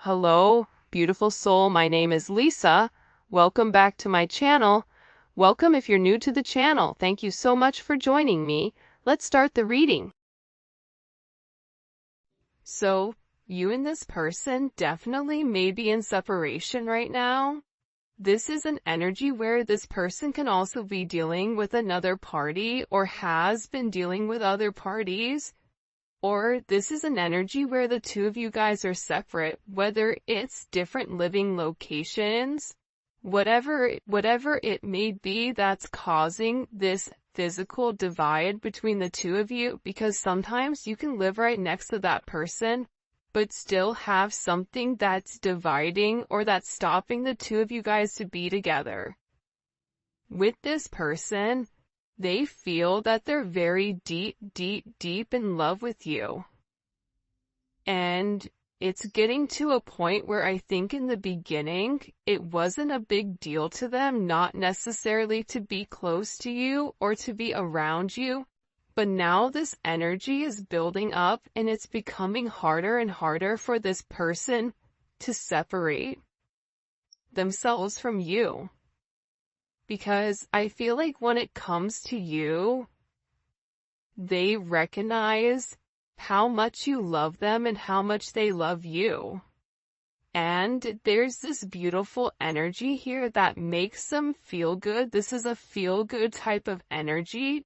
Hello, beautiful soul. My name is Lisa. Welcome back to my channel. Welcome if you're new to the channel. Thank you so much for joining me. Let's start the reading. So, you and this person definitely may be in separation right now. This is an energy where this person can also be dealing with another party or has been dealing with other parties. Or this is an energy where the two of you guys are separate, whether it's different living locations, whatever it may be that's causing this physical divide between the two of you, because sometimes you can live right next to that person, but still have something that's dividing or that's stopping the two of you guys to be together. With this person, they feel that they're very deep in love with you. And it's getting to a point where I think in the beginning, it wasn't a big deal to them, not necessarily to be close to you or to be around you. But now this energy is building up and it's becoming harder and harder for this person to separate themselves from you. Because I feel like when it comes to you, they recognize how much you love them and how much they love you. And there's this beautiful energy here that makes them feel good. This is a feel-good type of energy.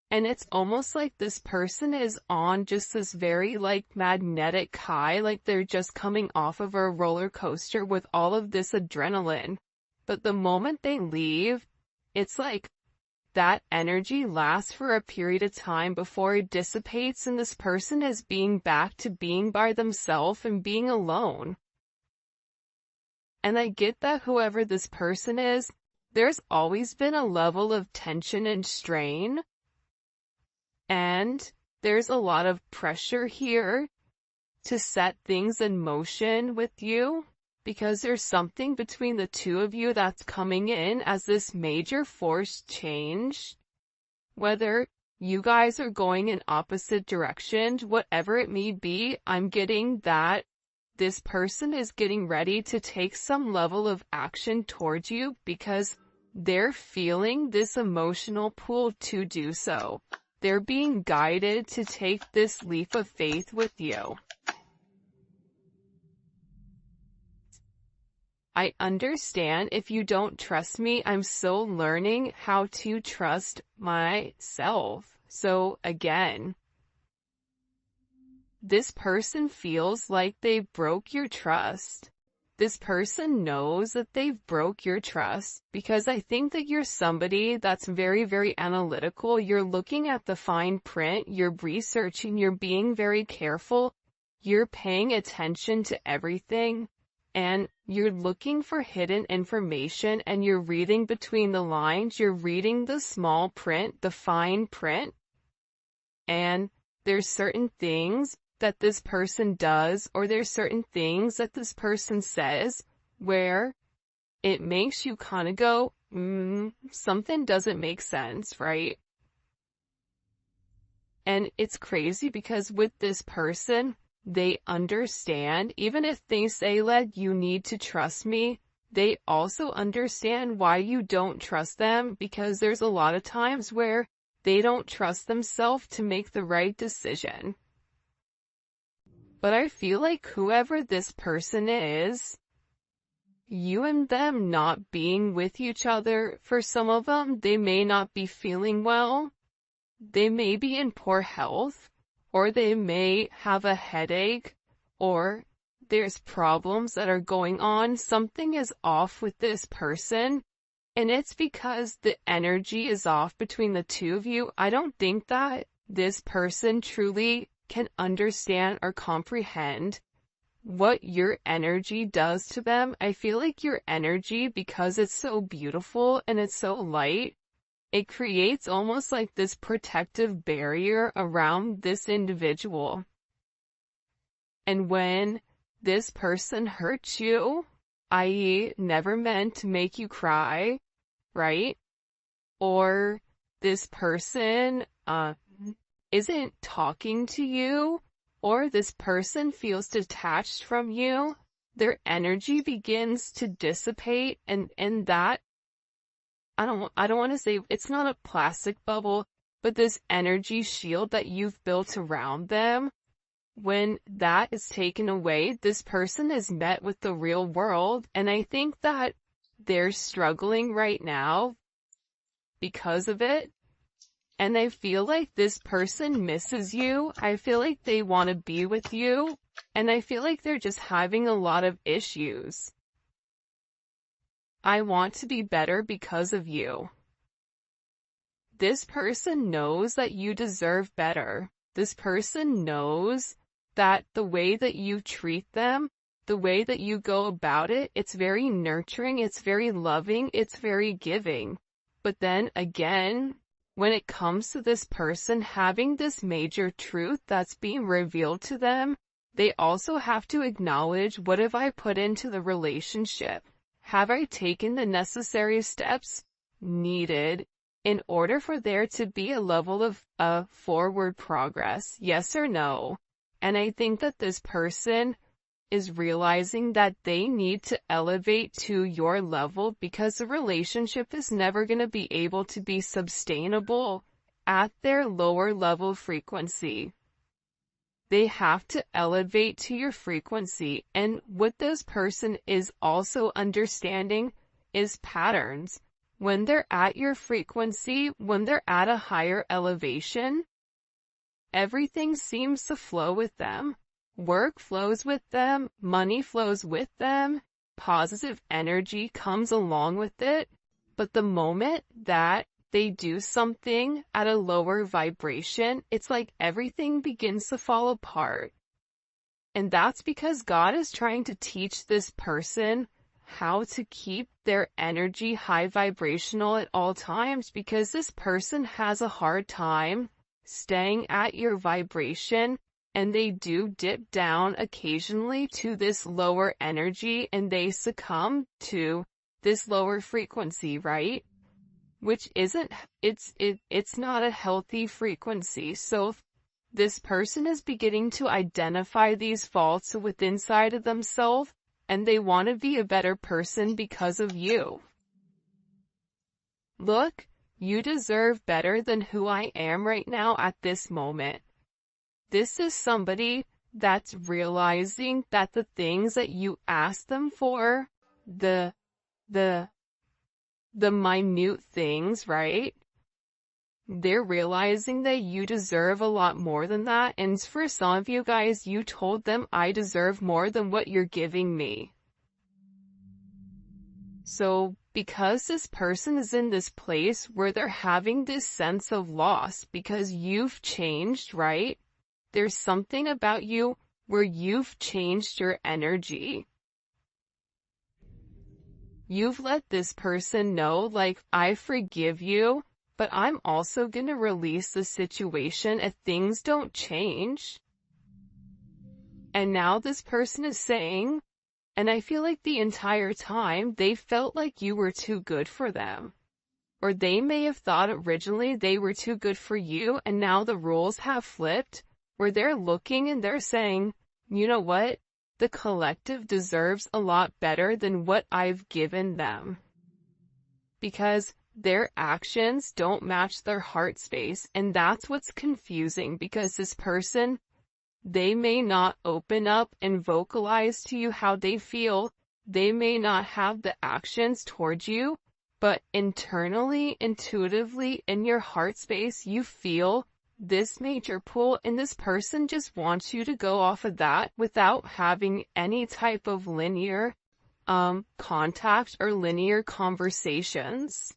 And it's almost like this person is on just this very magnetic high, like they're just coming off of a roller coaster with all of this adrenaline. But the moment they leave, it's like that energy lasts for a period of time before it dissipates and this person is being back to being by themselves and being alone. And I get that whoever this person is, there's always been a level of tension and strain. And there's a lot of pressure here to set things in motion with you. Because there's something between the two of you that's coming in as this major force change. Whether you guys are going in opposite directions, whatever it may be, I'm getting that this person is getting ready to take some level of action towards you because they're feeling this emotional pull to do so. They're being guided to take this leap of faith with you. I understand if you don't trust me. I'm still learning how to trust myself. So again, this person feels like they broke your trust. This person knows that they've broke your trust because I think that you're somebody that's very, very analytical. You're looking at the fine print, you're researching, you're being very careful, you're paying attention to everything. And you're looking for hidden information and you're reading between the lines, you're reading the small print, the fine print. And there's certain things that this person does or there's certain things that this person says where it makes you kind of go, something doesn't make sense, right? And it's crazy because with this person, they understand, even if they say that you need to trust me, they also understand why you don't trust them because there's a lot of times where they don't trust themselves to make the right decision. But I feel like whoever this person is, you and them not being with each other, for some of them, they may not be feeling well, they may be in poor health, or they may have a headache, or there's problems that are going on. Something is off with this person, and it's because the energy is off between the two of you. I don't think that this person truly can understand or comprehend what your energy does to them. I feel like your energy, because it's so beautiful and it's so light, it creates almost like this protective barrier around this individual. And when this person hurts you, i.e. never meant to make you cry, right? Or this person isn't talking to you, or this person feels detached from you, their energy begins to dissipate, and that, I don't want to say it's not a plastic bubble, but this energy shield that you've built around them, when that is taken away, this person is met with the real world, and I think that they're struggling right now because of it. And I feel like this person misses you. I feel like they want to be with you. And I feel like they're just having a lot of issues. I want to be better because of you. This person knows that you deserve better. This person knows that the way that you treat them, the way that you go about it, it's very nurturing, it's very loving, it's very giving. But then again, when it comes to this person having this major truth that's being revealed to them, they also have to acknowledge, what have I put into the relationship? Have I taken the necessary steps needed in order for there to be a level of forward progress? Yes or no? And I think that this person is realizing that they need to elevate to your level, because the relationship is never going to be able to be sustainable at their lower level frequency. They have to elevate to your frequency, and what this person is also understanding is patterns. When they're at your frequency, when they're at a higher elevation, everything seems to flow with them. Work flows with them, money flows with them, positive energy comes along with it. But the moment that they do something at a lower vibration, it's like everything begins to fall apart. And that's because God is trying to teach this person how to keep their energy high vibrational at all times, because this person has a hard time staying at your vibration. And they do dip down occasionally to this lower energy, and they succumb to this lower frequency, right? Which isn't, it's not a healthy frequency. So this person is beginning to identify these faults within inside of themselves, and they want to be a better person because of you. Look, you deserve better than who I am right now at this moment. This is somebody that's realizing that the things that you ask them for, the minute things, right? They're realizing that you deserve a lot more than that. And for some of you guys, you told them, I deserve more than what you're giving me. So because this person is in this place where they're having this sense of loss because you've changed, right? There's something about you where you've changed your energy. You've let this person know, like, I forgive you, but I'm also going to release the situation if things don't change. And now this person is saying, and I feel like the entire time they felt like you were too good for them. Or they may have thought originally they were too good for you, and now the roles have flipped, where they're looking and they're saying, you know what? The collective deserves a lot better than what I've given them. Because their actions don't match their heart space, and that's what's confusing, because this person, they may not open up and vocalize to you how they feel. They may not have the actions towards you, but internally, intuitively, in your heart space, you feel this major pull, and this person just wants you to go off of that without having any type of linear contact or linear conversations.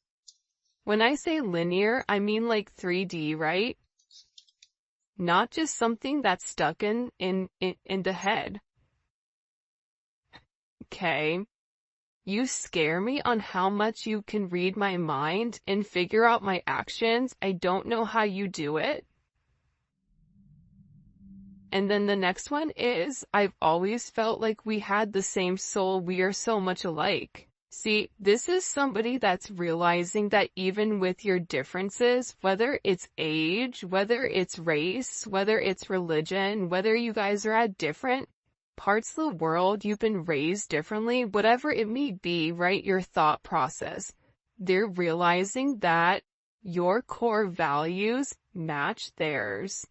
When I say linear, I mean like 3D, right? Not just something that's stuck in the head. Okay. You scare me on how much you can read my mind and figure out my actions. I don't know how you do it. And then the next one is, I've always felt like we had the same soul. We are so much alike. See, this is somebody that's realizing that even with your differences, whether it's age, whether it's race, whether it's religion, whether you guys are at different parts of the world you've been raised differently, whatever it may be, right? Your thought process. They're realizing that your core values match theirs.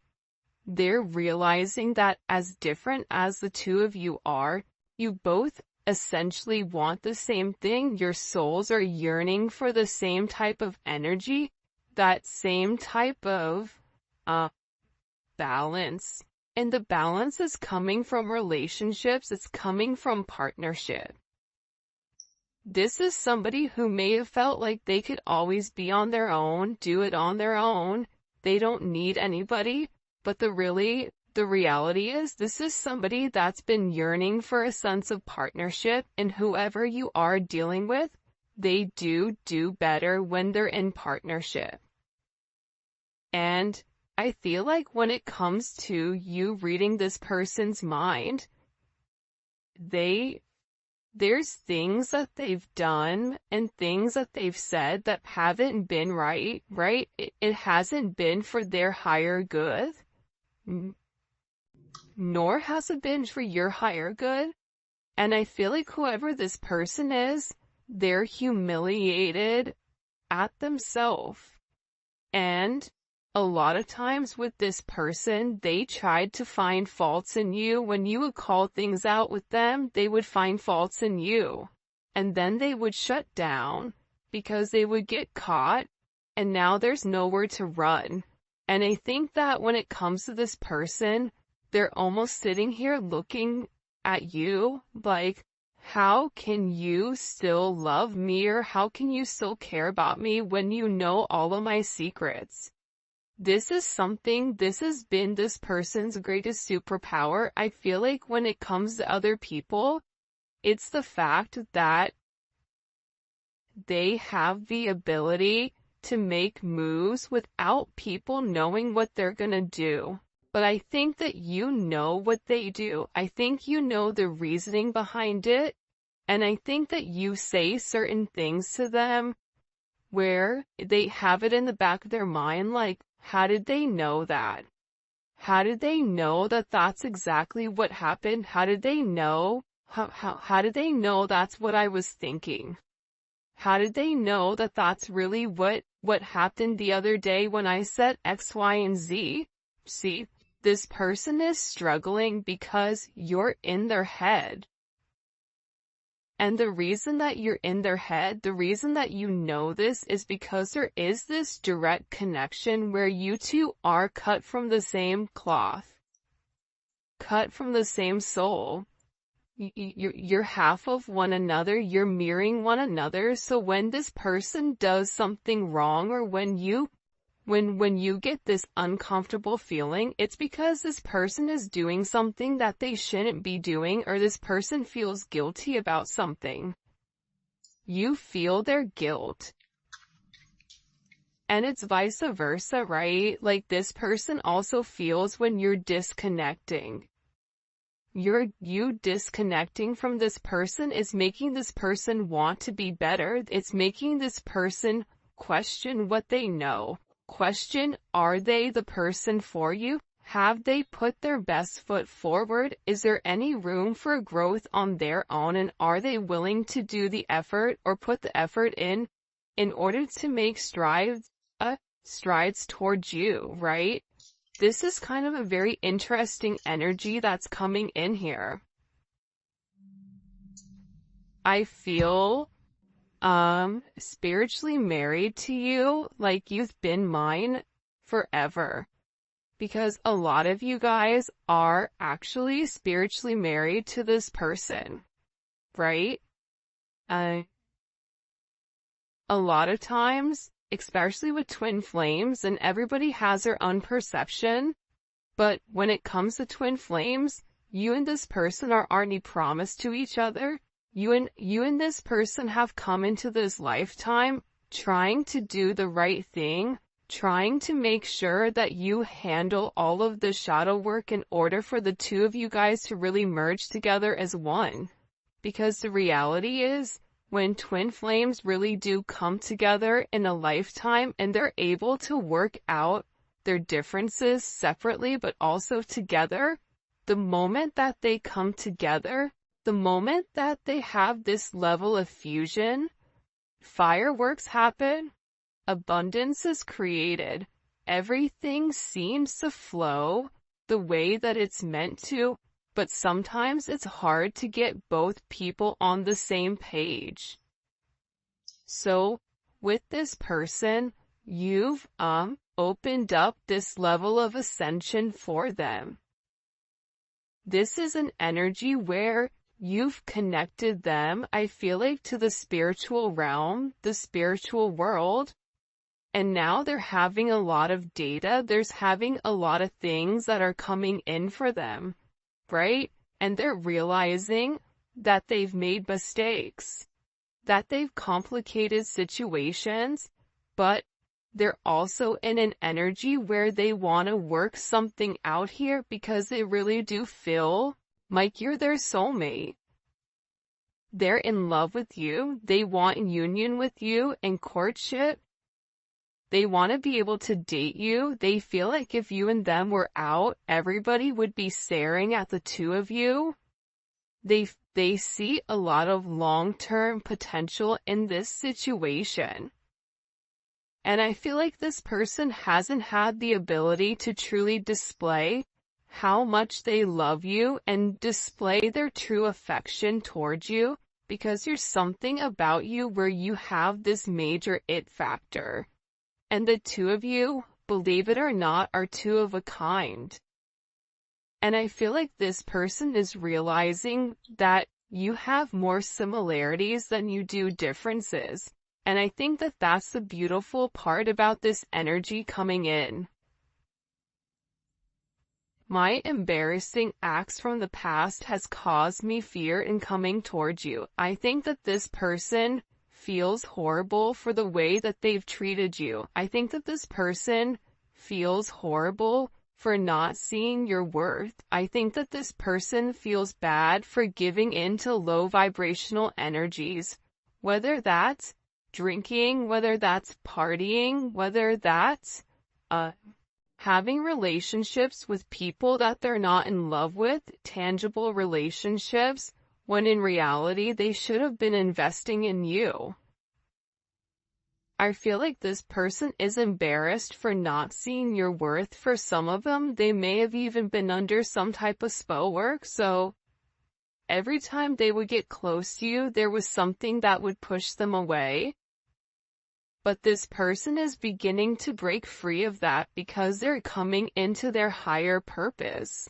They're realizing that as different as the two of you are, you both essentially want the same thing. Your souls are yearning for the same type of energy, that same type of balance. And the balance is coming from relationships. It's coming from partnership. This is somebody who may have felt like they could always be on their own, do it on their own. They don't need anybody. But the reality is this is somebody that's been yearning for a sense of partnership, and whoever you are dealing with, they do better when they're in partnership. And I feel like when it comes to you reading this person's mind, there's things that they've done and things that they've said that haven't been right? It hasn't been for their higher good, nor has it been for your higher good. And I feel like whoever this person is, they're humiliated at themselves. And a lot of times with this person, they tried to find faults in you. When you would call things out with them, they would find faults in you. And then they would shut down because they would get caught, and now there's nowhere to run. And I think that when it comes to this person, they're almost sitting here looking at you like, how can you still love me, or how can you still care about me when you know all of my secrets? This has been this person's greatest superpower. I feel like when it comes to other people, it's the fact that they have the ability to make moves without people knowing what they're gonna do. But I think that you know what they do. I think you know the reasoning behind it. And I think that you say certain things to them where they have it in the back of their mind, like, how did they know that? How did they know that that's exactly what happened? How did they know? How did they know that's what I was thinking? How did they know that that's really what happened the other day when I said X, Y, and Z? See, this person is struggling because you're in their head. And the reason that you're in their head, the reason that you know this, is because there is this direct connection where you two are cut from the same cloth, cut from the same soul. You're half of one another, you're mirroring one another. So when this person does something wrong, or when you get this uncomfortable feeling, it's because this person is doing something that they shouldn't be doing, or this person feels guilty about something. You feel their guilt. And it's vice versa, right? Like, this person also feels when you're disconnecting. You disconnecting from this person is making this person want to be better. It's making this person question what they know. Question, are they the person for you? Have they put their best foot forward? Is there any room for growth on their own? And are they willing to do the effort, or put the effort in order to make strides towards you, right? This is kind of a very interesting energy that's coming in here. I feel spiritually married to you, like you've been mine forever. Because a lot of you guys are actually spiritually married to this person, right? A lot of times, especially with twin flames, and everybody has their own perception, but when it comes to twin flames, you and this person are already promised to each other. You and this person have come into this lifetime trying to do the right thing, trying to make sure that you handle all of the shadow work in order for the two of you guys to really merge together as one. Because the reality is, when twin flames really do come together in a lifetime and they're able to work out their differences separately but also together, the moment that they come together, the moment that they have this level of fusion, fireworks happen, abundance is created, everything seems to flow the way that it's meant to, but sometimes it's hard to get both people on the same page. So, with this person, you've opened up this level of ascension for them. This is an energy where you've connected them, I feel like, to the spiritual realm, the spiritual world, and now they're having a lot of data, there's having a lot of things that are coming in for them, right? And they're realizing that they've made mistakes, that they've complicated situations, but they're also in an energy where they want to work something out here because they really do feel like you're their soulmate. They're in love with you. They want union with you and courtship. They want to be able to date you. They feel like if you and them were out, everybody would be staring at the two of you. They see a lot of long-term potential in this situation. And I feel like this person hasn't had the ability to truly display how much they love you and display their true affection towards you, because there's something about you where you have this major it factor. And the two of you, believe it or not, are two of a kind. And I feel like this person is realizing that you have more similarities than you do differences. And I think that that's the beautiful part about this energy coming in. My embarrassing acts from the past has caused me fear in coming towards you. I think that this person feels horrible for the way that they've treated you. I think that this person feels horrible for not seeing your worth. I think that this person feels bad for giving in to low vibrational energies, whether that's drinking, whether that's partying, whether that's having relationships with people that they're not in love with, tangible relationships, when in reality they should have been investing in you. I feel like this person is embarrassed for not seeing your worth. For some of them, they may have even been under some type of spell work, so every time they would get close to you, there was something that would push them away. But this person is beginning to break free of that because they're coming into their higher purpose.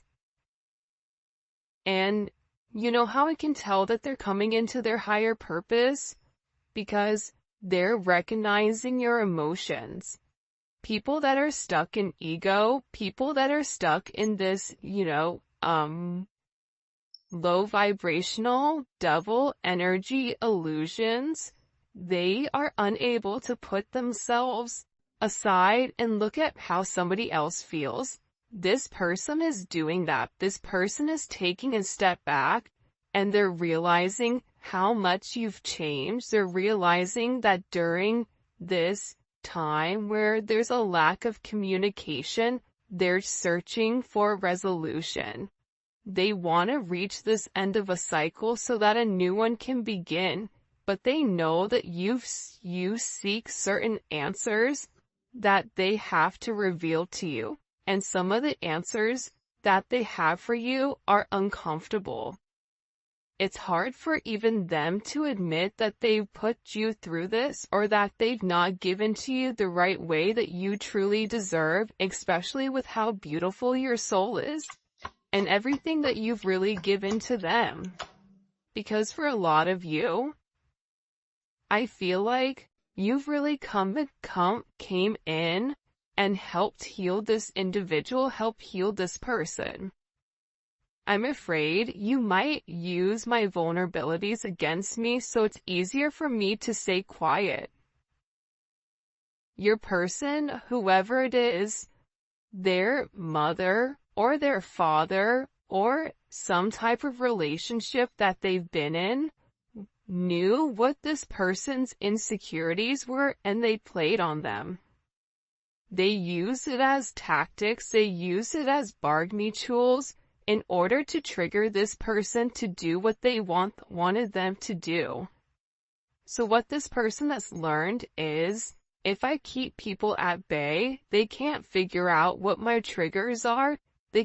And you know how I can tell that they're coming into their higher purpose? Because they're recognizing your emotions. People that are stuck in ego, people that are stuck in this, low vibrational devil energy illusions, they are unable to put themselves aside and look at how somebody else feels. This person is doing that. This person is taking a step back and they're realizing how much you've changed. They're realizing that during this time where there's a lack of communication, they're searching for resolution. They want to reach this end of a cycle so that a new one can begin. But they know that you seek certain answers that they have to reveal to you. And some of the answers that they have for you are uncomfortable. It's hard for even them to admit that they've put you through this, or that they've not given to you the right way that you truly deserve, especially with how beautiful your soul is and everything that you've really given to them. Because for a lot of you, I feel like you've really came in and helped heal this individual, help heal this person. I'm afraid you might use my vulnerabilities against me, so it's easier for me to stay quiet. Your person, whoever it is, their mother or their father or some type of relationship that they've been in, knew what this person's insecurities were and they played on them. They used it as tactics, they used it as bargaining tools, in order to trigger this person to do what they wanted them to do. So what this person has learned is, if I keep people at bay, they can't figure out what my triggers are. I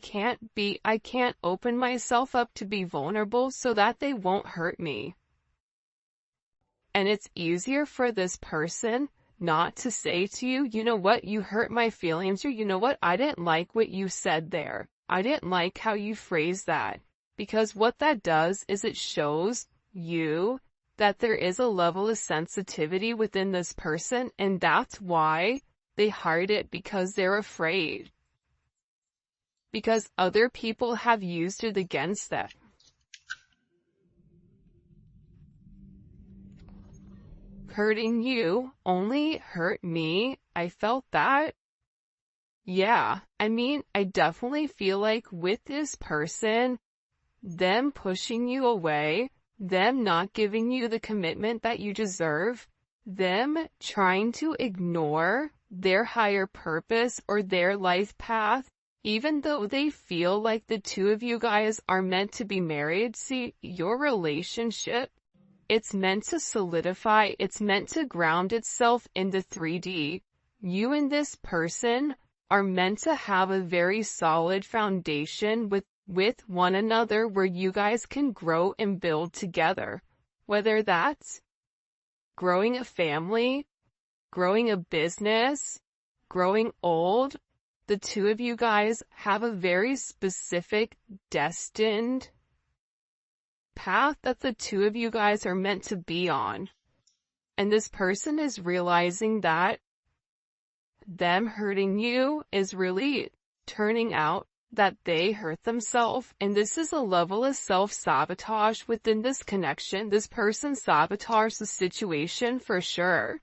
can't open myself up to be vulnerable so that they won't hurt me. And it's easier for this person not to say to you, you know what, you hurt my feelings, or you know what, I didn't like what you said there. I didn't like how you phrased that. Because what that does is it shows you that there is a level of sensitivity within this person, and that's why they hide it, because they're afraid. Because other people have used it against them. Hurting you only hurt me. I felt that. Yeah, I mean, I definitely feel like with this person, them pushing you away, them not giving you the commitment that you deserve, them trying to ignore their higher purpose or their life path, even though they feel like the two of you guys are meant to be married. See, your relationship, it's meant to solidify, it's meant to ground itself in the 3D. You and this person are meant to have a very solid foundation with one another where you guys can grow and build together. Whether that's growing a family, growing a business, growing old, the two of you guys have a very specific destined path that the two of you guys are meant to be on. And this person is realizing that them hurting you is really turning out that they hurt themselves, and this is a level of self-sabotage within this connection. This person sabotaged the situation for sure.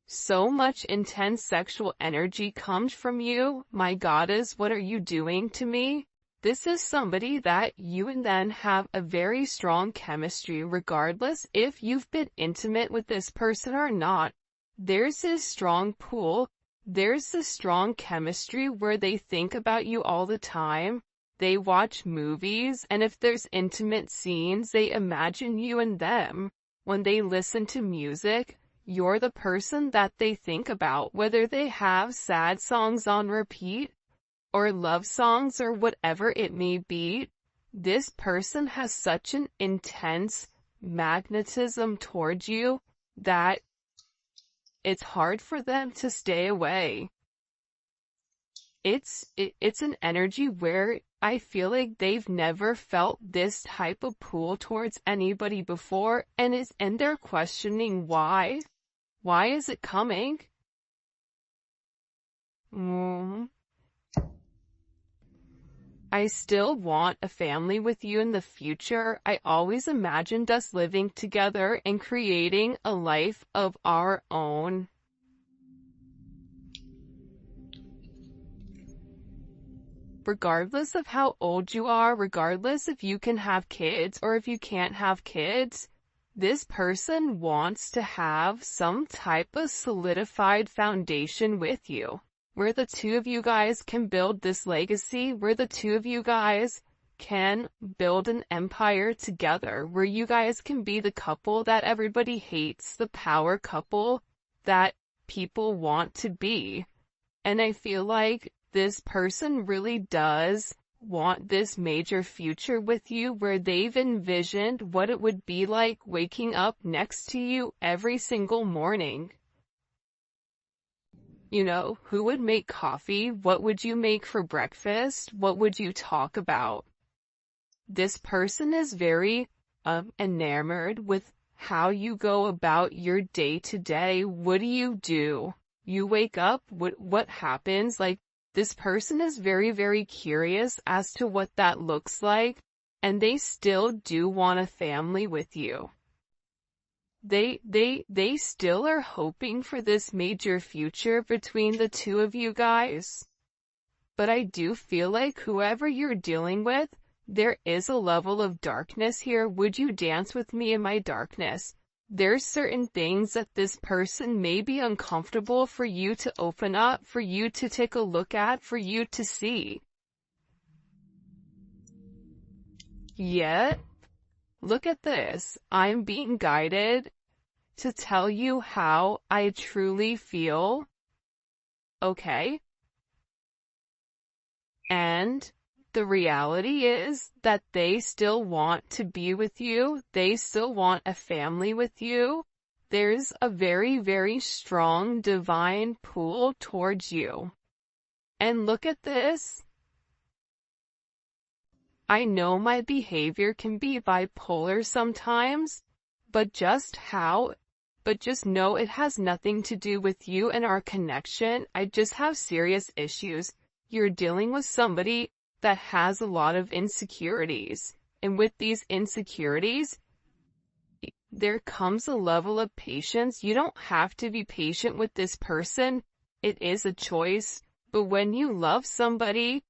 So much intense sexual energy comes from you. My goddess, what are you doing to me? This is somebody that you and them have a very strong chemistry, regardless if you've been intimate with this person or not. There's this strong pull. There's this strong chemistry where they think about you all the time. They watch movies, and if there's intimate scenes, they imagine you and them. When they listen to music, you're the person that they think about, whether they have sad songs on repeat, or love songs, or whatever it may be. This person has such an intense magnetism towards you that it's hard for them to stay away. It's an energy where I feel like they've never felt this type of pull towards anybody before, and they're questioning why. Why is it coming? I still want a family with you in the future. I always imagined us living together and creating a life of our own. Regardless of how old you are, regardless if you can have kids or if you can't have kids, this person wants to have some type of solidified foundation with you, where the two of you guys can build this legacy, where the two of you guys can build an empire together, where you guys can be the couple that everybody hates, the power couple that people want to be. And I feel like this person really does want this major future with you, where they've envisioned what it would be like waking up next to you every single morning. You know, who would make coffee? What would you make for breakfast? What would you talk about? This person is very enamored with how you go about your day to day. What do? You wake up, what happens? Like, this person is very, very curious as to what that looks like, and they still do want a family with you. They still are hoping for this major future between the two of you guys. But I do feel like whoever you're dealing with, there is a level of darkness here. Would you dance with me in my darkness? There's certain things that this person may be uncomfortable for you to open up, for you to take a look at, for you to see. Yet, look at this. I'm being guided to tell you how I truly feel, okay? And the reality is that they still want to be with you. They still want a family with you. There's a very, very strong divine pull towards you. And look at this. I know my behavior can be bipolar sometimes, but just know it has nothing to do with you and our connection. I just have serious issues. You're dealing with somebody that has a lot of insecurities. And with these insecurities, there comes a level of patience. You don't have to be patient with this person. It is a choice. But when you love somebody,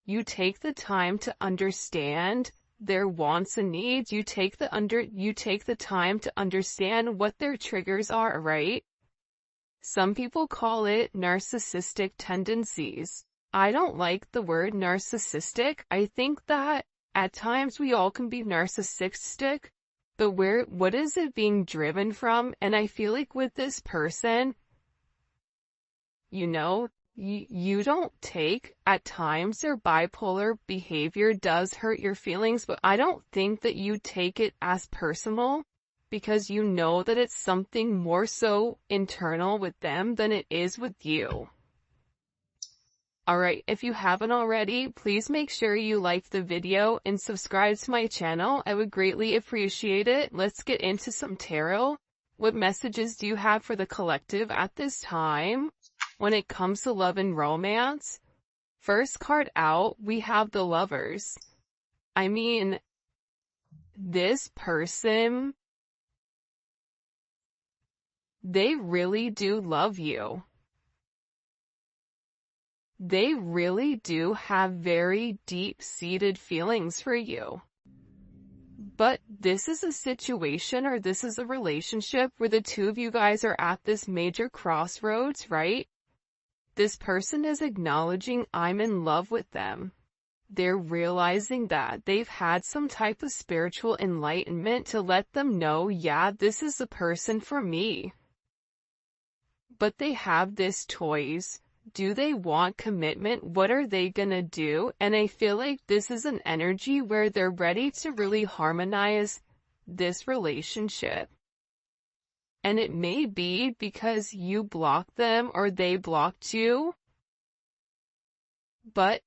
you take the time to understand their wants and needs. You take the time to understand what their triggers are, right? Some people call it narcissistic tendencies. I don't like the word narcissistic. I think that at times we all can be narcissistic, but what is it being driven from? And I feel like with this person, you don't take, at times their bipolar behavior does hurt your feelings, but I don't think that you take it as personal, because you know that it's something more so internal with them than it is with you. Alright, if you haven't already, please make sure you like the video and subscribe to my channel. I would greatly appreciate it. Let's get into some tarot. What messages do you have for the collective at this time when it comes to love and romance? First card out, we have the Lovers. I mean, this person, they really do love you. They really do have very deep-seated feelings for you. But this is a situation, or this is a relationship where the two of you guys are at this major crossroads, right? This person is acknowledging I'm in love with them. They're realizing that they've had some type of spiritual enlightenment to let them know, yeah, this is the person for me. But they have this choice. Do they want commitment? What are they gonna do? And I feel like this is an energy where they're ready to really harmonize this relationship. And it may be because you blocked them or they blocked you. But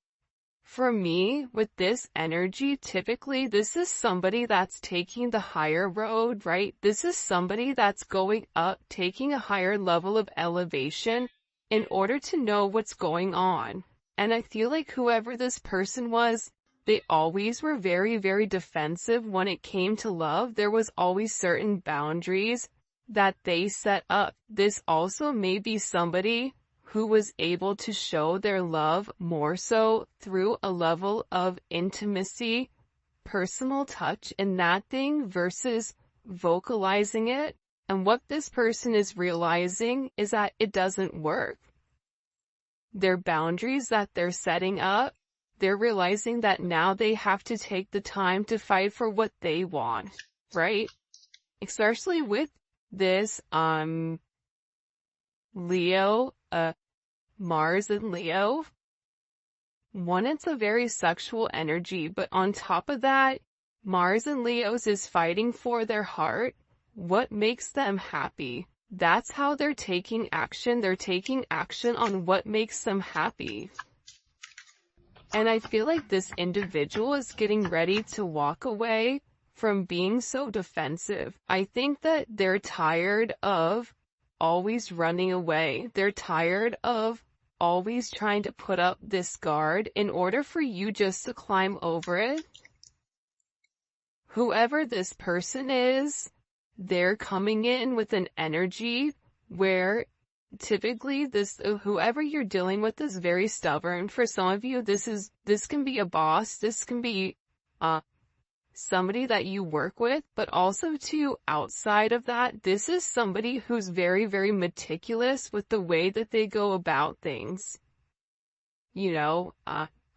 for me, with this energy, typically this is somebody that's taking the higher road, right? This is somebody that's going up, taking a higher level of elevation in order to know what's going on. And I feel like whoever this person was, they always were very, very defensive when it came to love. There was always certain boundaries that they set up. This also may be somebody who was able to show their love more so through a level of intimacy, personal touch in that thing versus vocalizing it. And what this person is realizing is that it doesn't work. Their boundaries that they're setting up, they're realizing that now they have to take the time to fight for what they want, right? Especially with this, Leo, Mars and Leo. One, it's a very sexual energy, but on top of that, Mars and Leo's is fighting for their heart. What makes them happy? That's how they're taking action. They're taking action on what makes them happy. And I feel like this individual is getting ready to walk away from being so defensive. I think that they're tired of always running away. They're tired of always trying to put up this guard in order for you just to climb over it. Whoever this person is, they're coming in with an energy where typically whoever you're dealing with is very stubborn. For some of you, this can be a boss, this can be somebody that you work with, but also too, outside of that, this is somebody who's very, very meticulous with the way that they go about things.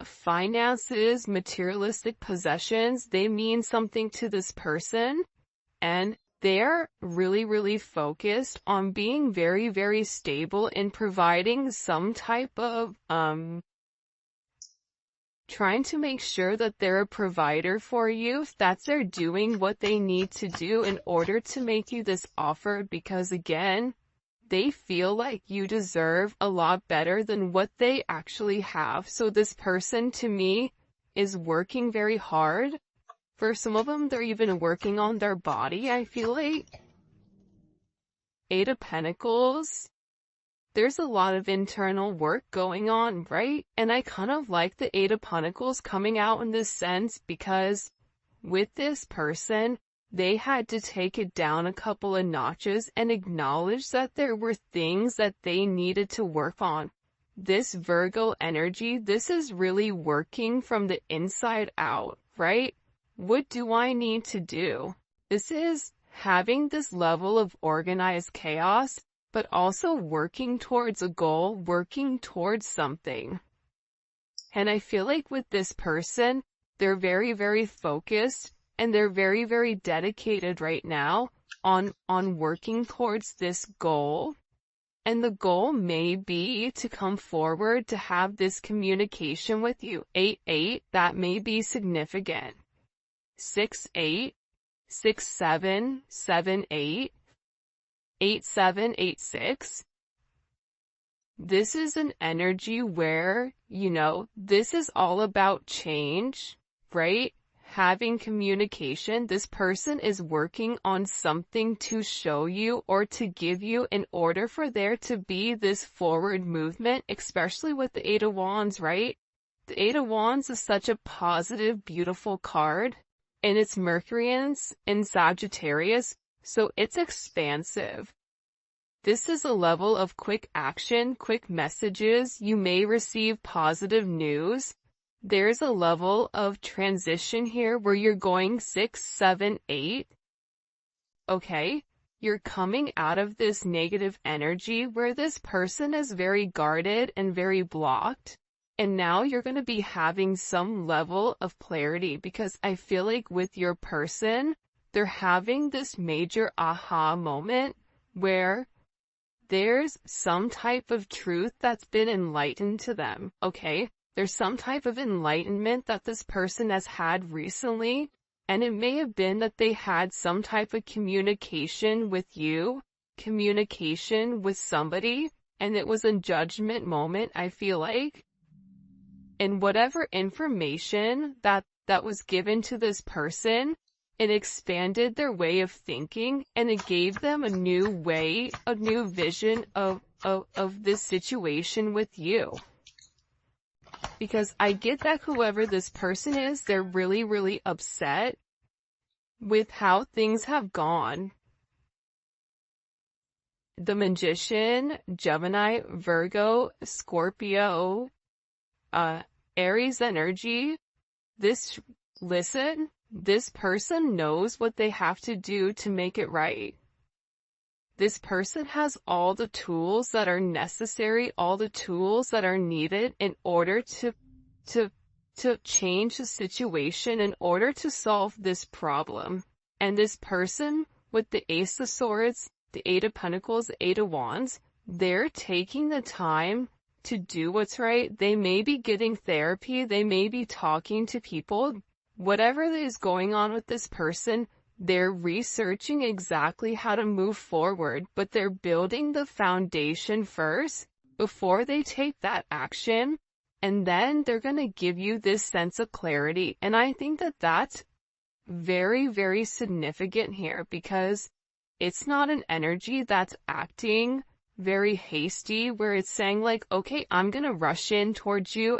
finances, materialistic possessions, they mean something to this person, and they're really, really focused on being very, very stable in providing some type of, trying to make sure that they're a provider for you. That's they're doing what they need to do in order to make you this offer, because again, they feel like you deserve a lot better than what they actually have. So this person, to me, is working very hard. For some of them, they're even working on their body, I feel like. Eight of Pentacles. There's a lot of internal work going on, right? And I kind of like the Eight of Pentacles coming out in this sense, because with this person, they had to take it down a couple of notches and acknowledge that there were things that they needed to work on. This Virgo energy, this is really working from the inside out, right? What do I need to do? This is having this level of organized chaos, but also working towards a goal, working towards something. And I feel like with this person, they're very, very focused, and they're very, very dedicated right now on working towards this goal. And the goal may be to come forward to have this communication with you. 8-8, that may be significant. 6-8, 6-7, 7-8, 8-7, 8-6. This is an energy where, this is all about change, right? Having communication. This person is working on something to show you or to give you in order for there to be this forward movement, especially with the Eight of Wands, right? The Eight of Wands is such a positive, beautiful card, and it's Mercury in Sagittarius, so it's expansive. This is a level of quick action, quick messages. You may receive positive news. There's a level of transition here where you're going 6, 7, 8. Okay? You're coming out of this negative energy where this person is very guarded and very blocked. And now you're going to be having some level of clarity, because I feel like with your person, they're having this major aha moment where there's some type of truth that's been enlightened to them, okay? There's some type of enlightenment that this person has had recently, and it may have been that they had some type of communication with you, communication with somebody, and it was a judgment moment, I feel like. And whatever information that was given to this person, it expanded their way of thinking, and it gave them a new way, a new vision of this situation with you. Because I get that whoever this person is, they're really, really upset with how things have gone. The Magician, Gemini, Virgo, Scorpio, Aries energy. This person knows what they have to do to make it right. This person has all the tools that are necessary, all the tools that are needed in order to change the situation, in order to solve this problem. And this person with the Ace of Swords, the Eight of Pentacles, the Eight of Wands, they're taking the time to do what's right. They may be getting therapy, they may be talking to people. Whatever is going on with this person, they're researching exactly how to move forward, but they're building the foundation first before they take that action, and then they're going to give you this sense of clarity. And I think that that's very, very significant here, because it's not an energy that's acting very hasty, where it's saying like, okay, I'm going to rush in towards you